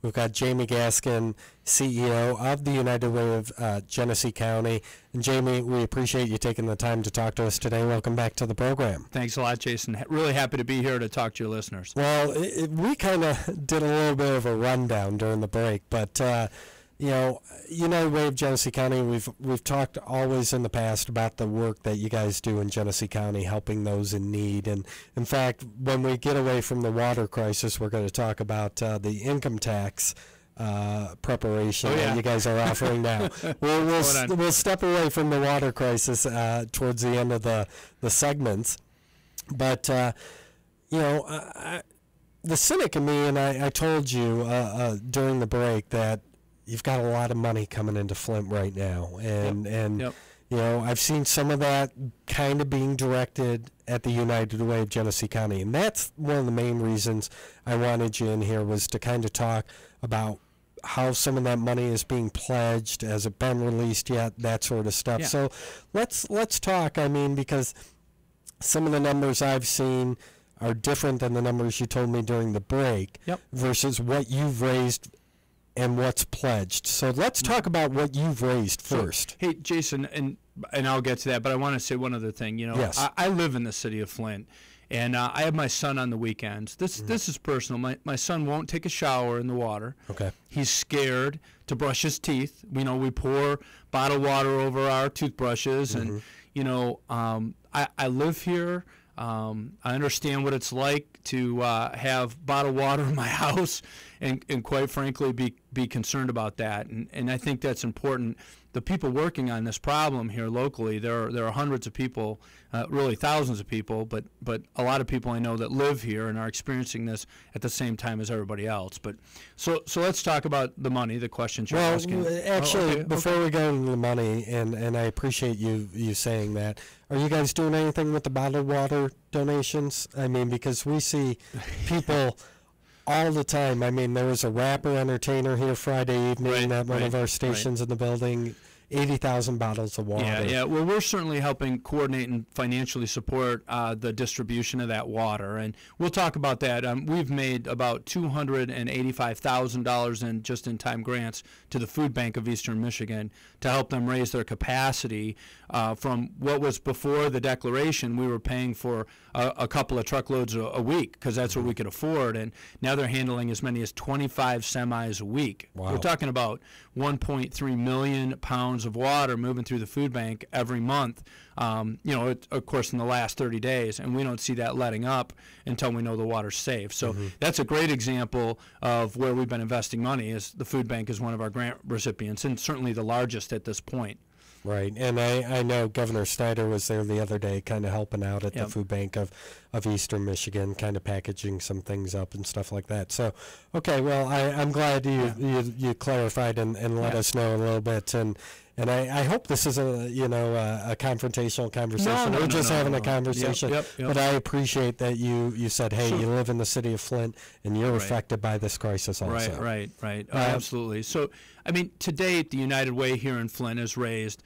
We've got Jaime Gaskin, CEO of the United Way of Genesee County. And Jaime, we appreciate you taking the time to talk to us today. Welcome back to the program. Thanks a lot, Jason. Really happy to be here to talk to your listeners. Well, we kind of did a little bit of a rundown during the break, but you know, United Way of Genesee County, we've talked always in the past about the work that you guys do in Genesee County, helping those in need. And in fact, when we get away from the water crisis, we're going to talk about the income tax preparation that you guys are offering now. We'll step away from the water crisis towards the end of the segments. But, you know, the cynic in me, and I told you during the break that you've got a lot of money coming into Flint right now. And you know, I've seen some of that kind of being directed at the United Way of Genesee County. And that's one of the main reasons I wanted you in here, was to kind of talk about how some of that money is being pledged. Has it been released yet? That sort of stuff. So let's talk. I mean, because some of the numbers I've seen are different than the numbers you told me during the break versus what you've raised and what's pledged. So let's talk about what you've raised first. Hey, Jason, and I'll get to that, but I want to say one other thing. You know, I live in the city of Flint, and I have my son on the weekends. This is personal. My son won't take a shower in the water. Okay. He's scared to brush his teeth. You know, we pour bottled water over our toothbrushes, and, you know, I live here. I understand what it's like to have bottled water in my house, and quite frankly be concerned about that. And I think that's important. The people working on this problem here locally, there are hundreds of people, really thousands of people, but a lot of people I know that live here and are experiencing this at the same time as everybody else. But so let's talk about the money, the questions you're asking. Actually, before we go into the money, and I appreciate you saying that, are you guys doing anything with the bottled water donations? I mean, because we see people all the time. I mean, there was a rapper entertainer here Friday evening at one of our stations in the building. 80,000 bottles of water. Yeah. Well, we're certainly helping coordinate and financially support the distribution of that water, and we'll talk about that. We've made about $285,000 in just-in-time grants to the Food Bank of Eastern Michigan to help them raise their capacity from what was before the declaration. We were paying for a couple of truckloads a week because that's what we could afford, and now they're handling as many as 25 semis a week. Wow. We're talking about 1.3 million pounds of water moving through the food bank every month, you know, of course, in the last 30 days, and we don't see that letting up until we know the water's safe. So that's a great example of where we've been investing money. Is the food bank is one of our grant recipients, and certainly the largest at this point. Right, and I know Governor Snyder was there the other day kind of helping out at the Food Bank of Eastern Michigan, kind of packaging some things up and stuff like that. So, okay, well, I'm glad you clarified and let us know a little bit, and I hope this is a confrontational conversation. We're just having a conversation, but I appreciate that you said, hey, you live in the city of Flint and you're affected by this crisis also. Right. Absolutely. So, I mean, to date, the United Way here in Flint has raised.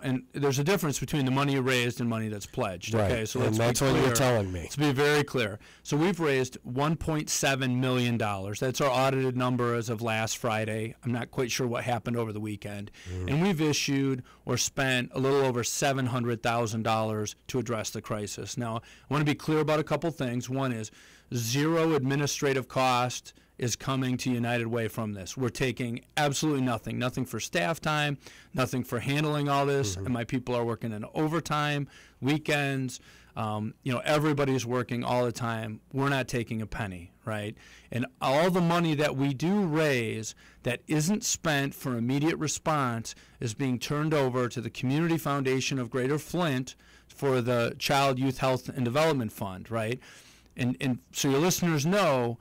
And there's a difference between the money you raised and money that's pledged. Right. Okay, so and that's what you're telling me. Let's be very clear. So we've raised $1.7 million. That's our audited number as of last Friday. I'm not quite sure what happened over the weekend. And we've issued or spent a little over $700,000 to address the crisis. Now, I want to be clear about a couple things. One is zero administrative cost is coming to United Way from this. We're taking absolutely nothing for staff time, nothing for handling all this, and my people are working in overtime, weekends. You know, everybody's working all the time. We're not taking a penny, right? And all the money that we do raise that isn't spent for immediate response is being turned over to the Community Foundation of Greater Flint for the Child, Youth, Health, and Development Fund, right? And so your listeners know,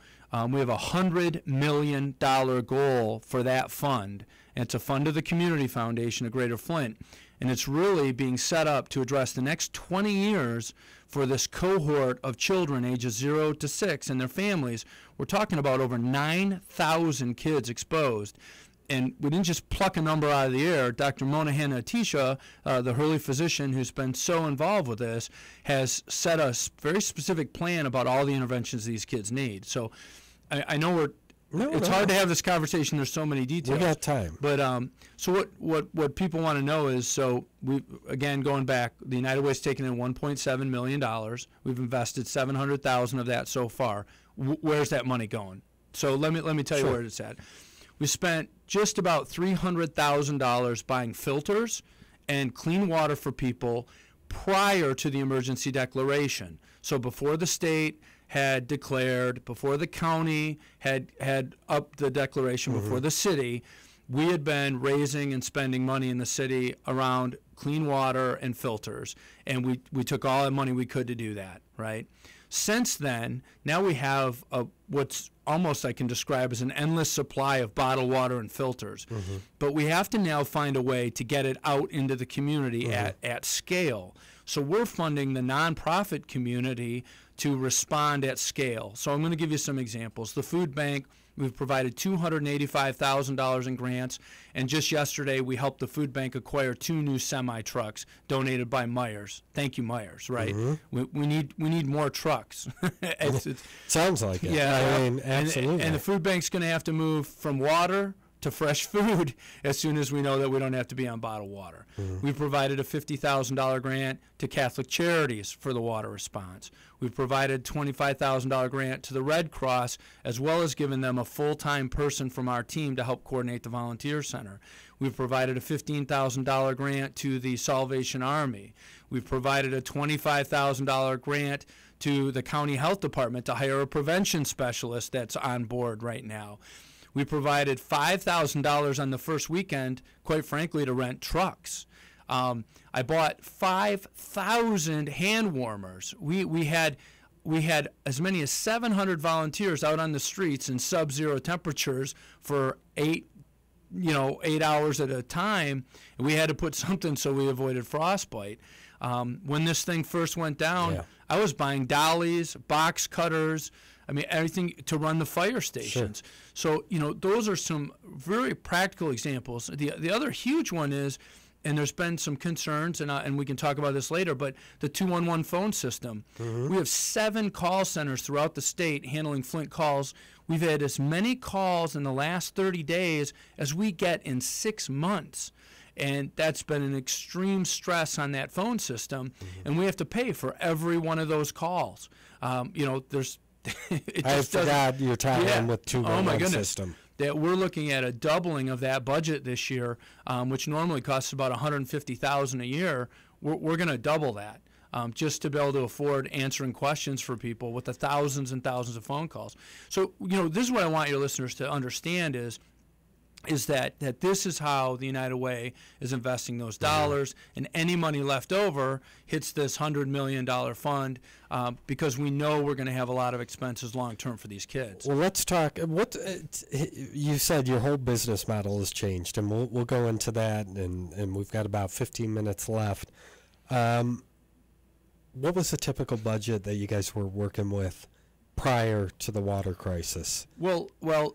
we have a $100 million goal for that fund, and it's a fund of the Community Foundation of Greater Flint, and it's really being set up to address the next 20 years for this cohort of children ages 0 to 6 and their families. We're talking about over 9,000 kids exposed. And we didn't just pluck a number out of the air. Dr. Monahan Atisha, the Hurley physician who's been so involved with this, has set a very specific plan about all the interventions these kids need. So I know it's hard to have this conversation. There's so many details. We got time. But so what people want to know is, so we, again, going back, the United Way's taken in $1.7 million. We've invested $700,000 of that so far. Where's that money going? So let me tell you where it's at. We spent just about $300,000 buying filters and clean water for people prior to the emergency declaration. So before the state had declared, before the county had upped the declaration, before the city, we had been raising and spending money in the city around clean water and filters, and we took all the money we could to do that, right? Since then, now we have what's almost I can describe as an endless supply of bottled water and filters. But we have to now find a way to get it out into the community at scale. So we're funding the nonprofit community to respond at scale. So I'm going to give you some examples. The food bank, we've provided $285,000 in grants, and just yesterday we helped the food bank acquire 2 new semi-trucks donated by Myers. Thank you, Myers, right? We need more trucks. it's, Sounds like it. Yeah, I mean, absolutely. And the food bank's going to have to move from water to fresh food as soon as we know that we don't have to be on bottled water. We've provided a $50,000 grant to Catholic Charities for the water response. We've provided a $25,000 grant to the Red Cross, as well as given them a full-time person from our team to help coordinate the volunteer center. We've provided a $15,000 grant to the Salvation Army. We've provided a $25,000 grant to the county health department to hire a prevention specialist that's on board right now. We provided $5,000 on the first weekend, quite frankly, to rent trucks. I bought 5,000 hand warmers. We had as many as 700 volunteers out on the streets in sub-zero temperatures for 8 hours at a time. And we had to put something so we avoided frostbite. When this thing first went down, I was buying dollies, box cutters, I mean, everything to run the fire stations. So, those are some very practical examples. The other huge one is, and there's been some concerns, and we can talk about this later, but the 211 phone system. We have 7 call centers throughout the state handling Flint calls. We've had as many calls in the last 30 days as we get in 6 months. And that's been an extreme stress on that phone system, and we have to pay for every one of those calls. There's I forgot you're talking with 211 system. That we're looking at a doubling of that budget this year, which normally costs about $150,000 a year. We're going to double that just to be able to afford answering questions for people with the thousands and thousands of phone calls. So this is what I want your listeners to understand is that this is how the United Way is investing those dollars, and any money left over hits this $100 million fund because we know we're going to have a lot of expenses long term for these kids. Well, let's talk. You said your whole business model has changed, and we'll go into that, and we've got about 15 minutes left. What was the typical budget that you guys were working with prior to the water crisis? Well,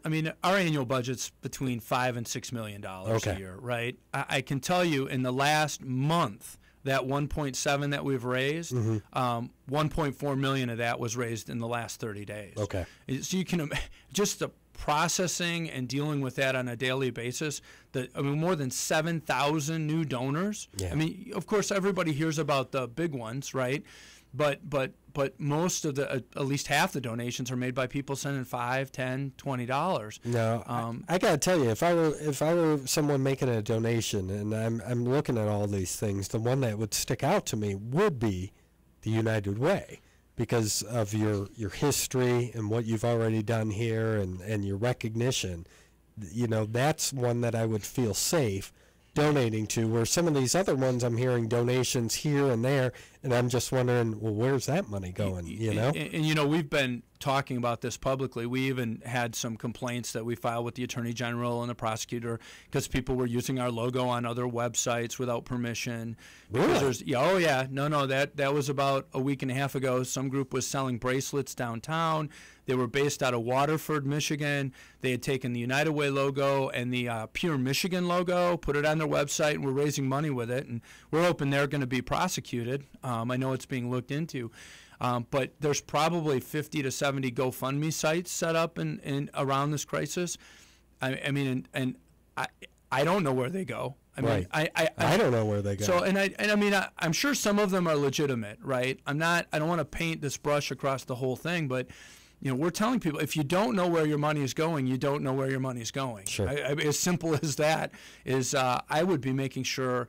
I mean, our annual budget's between $5 and $6 million a year, right? I can tell you, in the last month, that 1.7 that we've raised, 1.4 million of that was raised in the last 30 days. Okay. So you can just the processing and dealing with that on a daily basis. More than 7,000 new donors. Yeah. I mean, of course, everybody hears about the big ones, right? But most of the at least half the donations are made by people sending $5, $10, $20. No, I gotta tell you, if I were someone making a donation, and I'm looking at all these things, the one that would stick out to me would be the United Way, because of your history and what you've already done here and your recognition. That's one that I would feel safe donating to, where some of these other ones I'm hearing donations here and there, and I'm just wondering, well, where's that money going, And we've been talking about this publicly. We even had some complaints that we filed with the Attorney General and the prosecutor because people were using our logo on other websites without permission. Really? That was about a week and a half ago. Some group was selling bracelets downtown. They were based out of Waterford, Michigan. They had taken the United Way logo and the Pure Michigan logo, put it on their website, and we're raising money with it. And we're hoping they're going to be prosecuted. I know it's being looked into. But there's probably 50 to 70 GoFundMe sites set up in around this crisis. I mean, and I don't know where they go. I mean, I don't know where they go. So, I'm sure some of them are legitimate, right? I don't want to paint this brush across the whole thing, but we're telling people, if you don't know where your money is going, you don't know where your money is going. Sure. As simple as that is, I would be making sure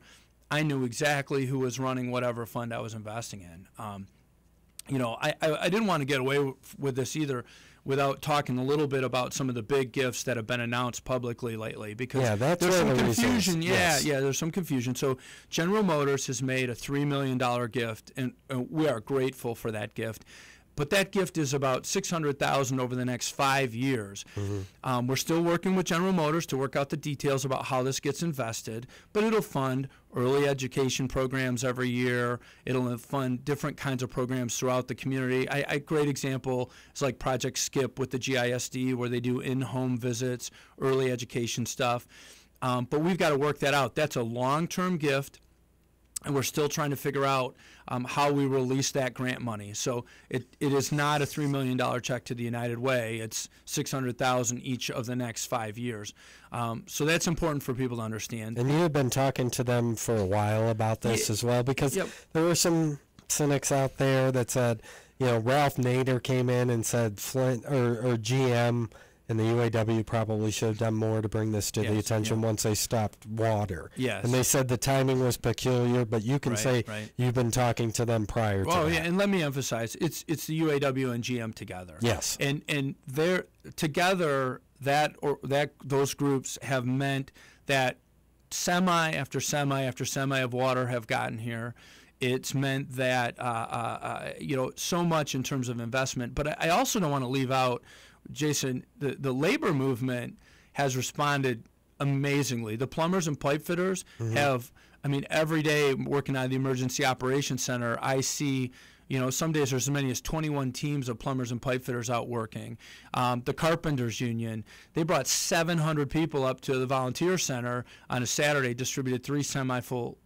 I knew exactly who was running whatever fund I was investing in. I didn't want to get away with this either without talking a little bit about some of the big gifts that have been announced publicly lately, because there's some confusion. There's some confusion. So General Motors has made a $3 million gift, and we are grateful for that gift. But that gift is about $600,000 over the next 5 years. Mm-hmm. We're still working with General Motors to work out the details about how this gets invested, but it'll fund early education programs every year. It'll fund different kinds of programs throughout the community. A great example is like Project SKIP with the GISD, where they do in-home visits, early education stuff. But we've got to work that out. That's a long-term gift, and we're still trying to figure out how we release that grant money. So it is not a $3 million check to the United Way. It's $600,000 each of the next 5 years. So that's important for people to understand. And you have been talking to them for a while about this as well, because there were some cynics out there that said, Ralph Nader came in and said Flint or GM and the UAW probably should have done more to bring this to the attention once they stopped water. Yes. And they said the timing was peculiar, but you can say you've been talking to them prior to that. Oh, yeah, and let me emphasize, it's the UAW and GM together. Yes. And they're together, those groups have meant that semi after semi after semi of water have gotten here. It's meant that, so much in terms of investment. But I also don't want to leave out, Jason, the labor movement has responded amazingly. The plumbers and pipe fitters have, every day working out of the Emergency Operations Center, I see, some days there's as many as 21 teams of plumbers and pipe fitters out working. The Carpenters Union, they brought 700 people up to the Volunteer Center on a Saturday, distributed 3 semi-full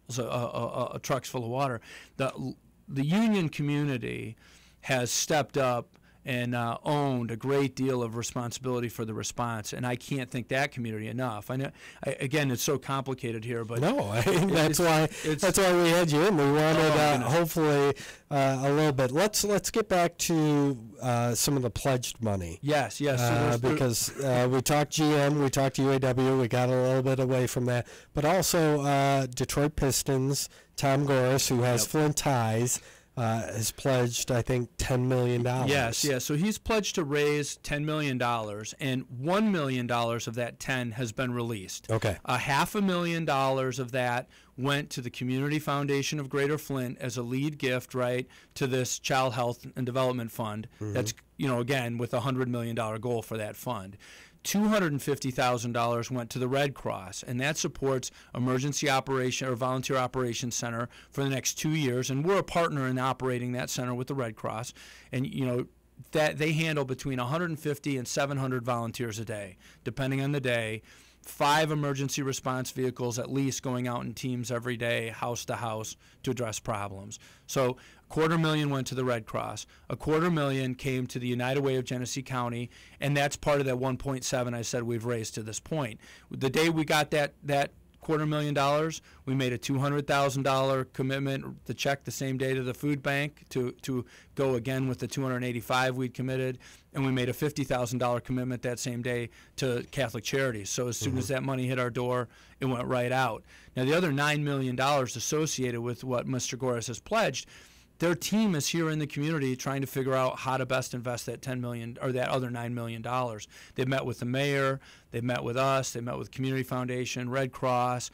trucks full of water. The union community has stepped up and owned a great deal of responsibility for the response, and I can't thank that community enough. I know, again, it's so complicated here, but that's why we had you in. We wanted hopefully a little bit. Let's get back to some of the pledged money. Yes. Because we talked GM, we talked UAW, we got a little bit away from that, but also Detroit Pistons. Tom Goris, who has Flint ties, has pledged, I think, $10 million. Yes. So he's pledged to raise $10 million, and $1 million of that 10 has been released. Okay. $500,000 of that went to the Community Foundation of Greater Flint as a lead gift, to this Child Health and Development Fund. Mm-hmm. That's, again, with a $100 million goal for that fund. $250,000 went to the Red Cross, and that supports emergency operation or volunteer operations center for the next 2 years. And we're a partner in operating that center with the Red Cross. And that they handle between 150 and 700 volunteers a day, depending on the day. 5 emergency response vehicles at least going out in teams every day, house to house, to address problems. So $250,000 went to the Red Cross. $250,000 came to the United Way of Genesee County, and that's part of that 1.7 I said we've raised to this point. The day we got that $250,000, we made a $200,000 commitment, the check the same day to the food bank to go again with the $285,000 we'd committed, and we made a $50,000 commitment that same day to Catholic Charities. So as soon as that money hit our door, it went right out. Now the other $9 million associated with what Mr. Goris has pledged, their team is here in the community trying to figure out how to best invest that $10 million or that other $9 million. They've met with the mayor, they've met with us, they met with Community Foundation, Red Cross,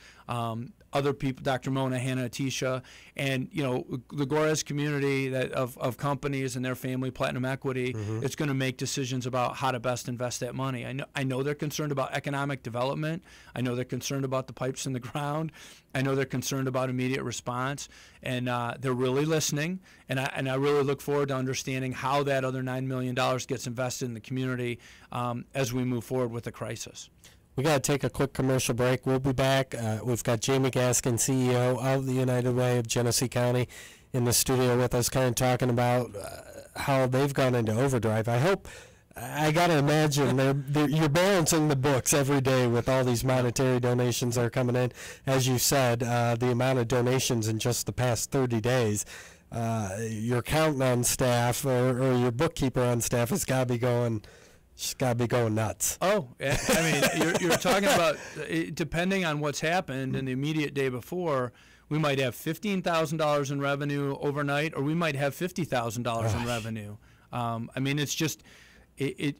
other people, Dr. Mona, Hannah, Atisha, and the Goris community of companies and their family, Platinum Equity, it's going to make decisions about how to best invest that money. I know they're concerned about economic development. I know they're concerned about the pipes in the ground. I know they're concerned about immediate response, and they're really listening. And I really look forward to understanding how that other $9 million gets invested in the community as we move forward with the crisis. We got to take a quick commercial break. We'll be back. We've got Jaime Gaskin, CEO of the United Way of Genesee County, in the studio with us, kind of talking about how they've gone into overdrive. I got to imagine you're balancing the books every day with all these monetary donations that are coming in. As you said, the amount of donations in just the past 30 days, your accountant on staff or your bookkeeper on staff has got to be going. She's got to be going nuts. Oh, I mean, you're talking about, depending on what's happened in the immediate day before, we might have $15,000 in revenue overnight, or we might have $50,000 in revenue. I mean, it's just, I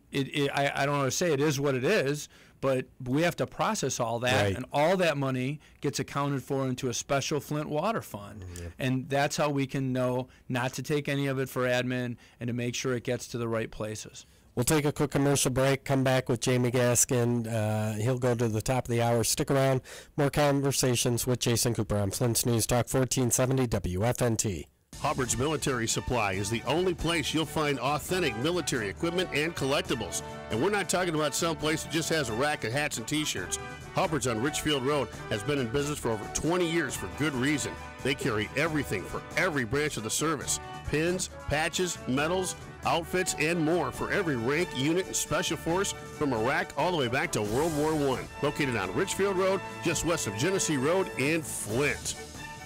don't want to say it is what it is, but we have to process all that, right. And all that money gets accounted for into a special Flint water fund. Mm-hmm. And that's how we can know not to take any of it for admin and to make sure it gets to the right places. We'll take a quick commercial break, come back with Jaime Gaskin. He'll go to the top of the hour. Stick around. More conversations with Jason Cooper on Flint's News Talk 1470 WFNT. Hubbard's Military Supply is the only place you'll find authentic military equipment and collectibles. And we're not talking about some place that just has a rack of hats and t-shirts. Hubbard's on Richfield Road has been in business for over 20 years for good reason. They carry everything for every branch of the service. Pins, patches, medals, outfits, and more for every rank, unit, and special force from Iraq all the way back to World War I. Located on Richfield Road, just west of Genesee Road in Flint.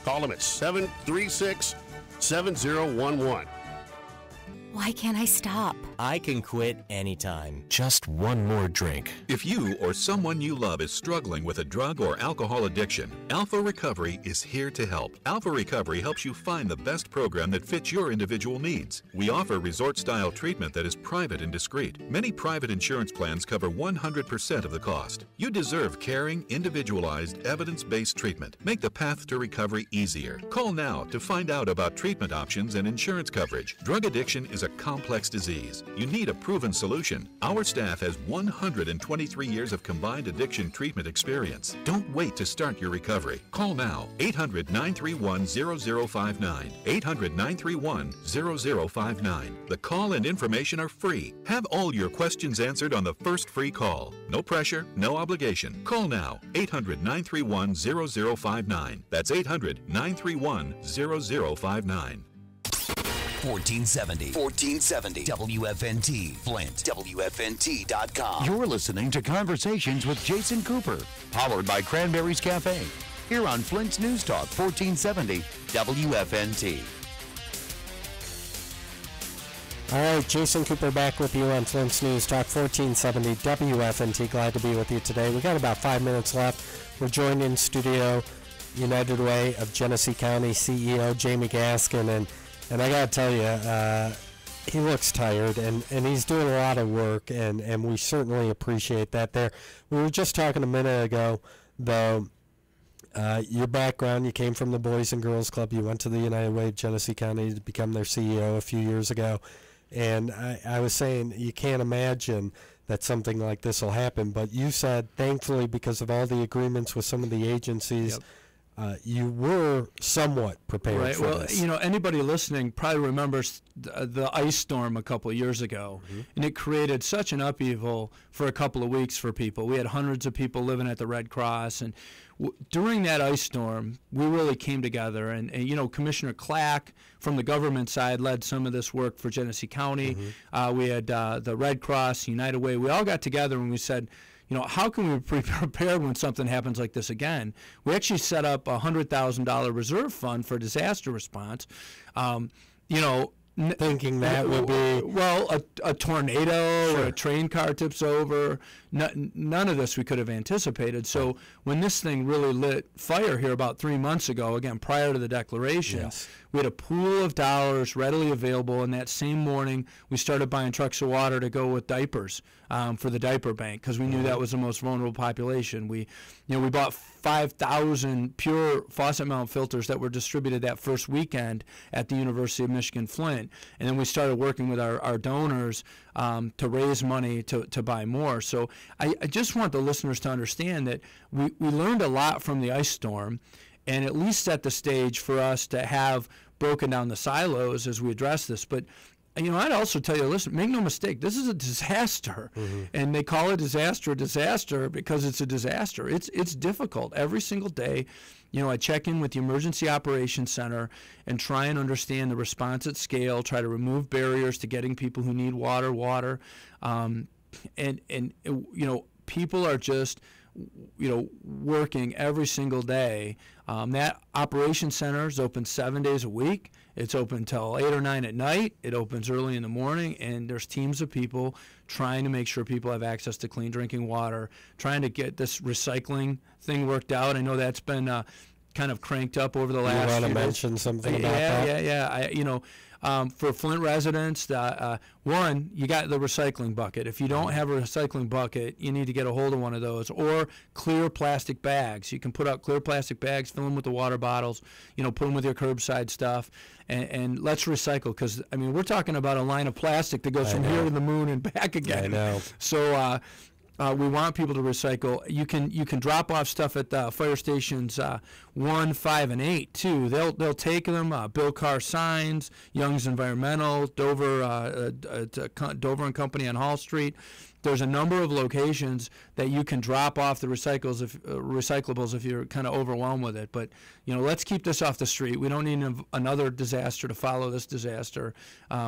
Call them at 736-7011. Why can't I stop? I can quit anytime. Just one more drink. If you or someone you love is struggling with a drug or alcohol addiction, Alpha Recovery is here to help. Alpha Recovery helps you find the best program that fits your individual needs. We offer resort-style treatment that is private and discreet. Many private insurance plans cover 100% of the cost. You deserve caring, individualized, evidence-based treatment. Make the path to recovery easier. Call now to find out about treatment options and insurance coverage. Drug addiction is a complex disease. You need a proven solution. Our staff has 123 years of combined addiction treatment experience. Don't wait to start your recovery. Call now, 800-931-0059. 800-931-0059. The call and information are free. Have all your questions answered on the first free call. No pressure, no obligation. Call now, 800-931-0059. That's 800-931-0059. 1470 WFNT Flint, WFNT.com. You're listening to Conversations with Jason Cooper, powered by Cranberries Cafe, here on Flint's News Talk 1470 WFNT. All right, Jason Cooper back with you on Flint's News Talk 1470 WFNT. Glad to be with you today. We got about 5 minutes left. We're joined in studio, United Way of Genesee County CEO Jaime Gaskin, and I got to tell you, he looks tired, and he's doing a lot of work, and we certainly appreciate that there. We were just talking a minute ago, though, your background, you came from the Boys and Girls Club. You went to the United Way of Genesee County to become their CEO a few years ago. And I was saying you can't imagine that something like this will happen, but you said, thankfully, because of all the agreements with some of the agencies, you were somewhat prepared for this. You know, anybody listening probably remembers the ice storm a couple of years ago, and it created such an upheaval for a couple of weeks for people. We had hundreds of people living at the Red Cross, and during that ice storm, we really came together. And you know, Commissioner Clack from the government side led some of this work for Genesee County. We had the Red Cross, United Way. We all got together and we said, you know, how can we be prepared when something happens like this again? We actually set up a $100,000 reserve fund for disaster response. You know, thinking that would be a tornado or a train car tips over. None of this we could have anticipated. So when this thing really lit fire here about 3 months ago, again prior to the declaration, we had a pool of dollars readily available. And that same morning, we started buying trucks of water to go with diapers for the diaper bank, because we knew that was the most vulnerable population. We bought 5,000 pure faucet mount filters that were distributed that first weekend at the University of Michigan Flint, and then we started working with our donors to raise money to buy more. So I just want the listeners to understand that we learned a lot from the ice storm, and at least set the stage for us to have broken down the silos as we address this. But I'd also tell you, listen, make no mistake, this is a disaster. And they call it a disaster because it's a disaster. It's difficult. Every single day, I check in with the Emergency Operations Center and try and understand the response at scale, try to remove barriers to getting people who need water. People are just, working every single day. That Operations Center is open 7 days a week. It's open until 8 or 9 at night. It opens early in the morning, and there's teams of people trying to make sure people have access to clean drinking water, trying to get this recycling thing worked out. I know that's been kind of cranked up over the last few days. You want to mention something about that? Yeah. For Flint residents, one, you got the recycling bucket. If you don't have a recycling bucket, you need to get a hold of one of those, or clear plastic bags. You can put out clear plastic bags, fill them with the water bottles, put them with your curbside stuff, and let's recycle, because, we're talking about a line of plastic that goes from here to the moon and back again. I know. So, we want people to recycle. You can drop off stuff at the fire stations 1, 5, and 8 too. They'll take them. Bill Carr Signs, Young's Environmental, Dover and Company on Hall Street. There's a number of locations that you can drop off the recyclables if you're kind of overwhelmed with it. But let's keep this off the street. We don't need another disaster to follow this disaster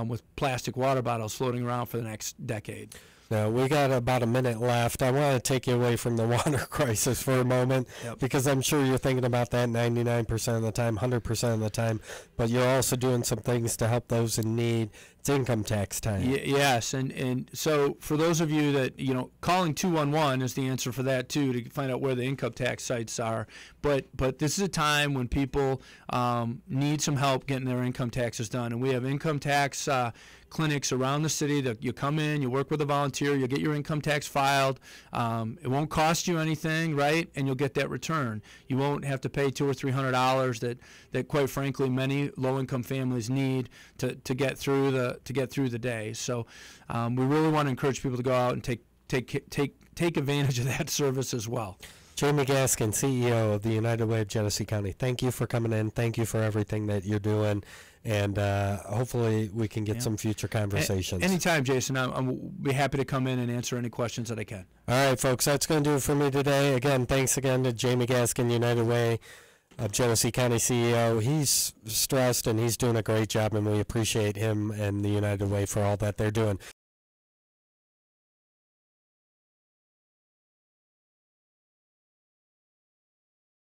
with plastic water bottles floating around for the next decade. Now, we got about a minute left. I want to take you away from the water crisis for a moment, because I'm sure you're thinking about that 99% of the time, 100% of the time, but you're also doing some things to help those in need. It's income tax time. Yes, and so for those of you that, calling 211 is the answer for that too, to find out where the income tax sites are. But this is a time when people need some help getting their income taxes done, and we have income tax clinics around the city that you come in, you work with a volunteer, you get your income tax filed. It won't cost you anything, right? And you'll get that return. You won't have to pay $200 or $300 that quite frankly many low-income families need to get through the day. So we really want to encourage people to go out and take advantage of that service as well. Jaime Gaskin, CEO of the United Way of Genesee County, thank you for coming in. Thank you for everything that you're doing, and hopefully we can get some future conversations. Anytime, Jason. I'll be happy to come in and answer any questions that I can. All right, folks, that's going to do it for me today. Again, thanks again to Jaime Gaskin, United Way of Genesee County CEO. He's stressed, and he's doing a great job, and we appreciate him and the United Way for all that they're doing.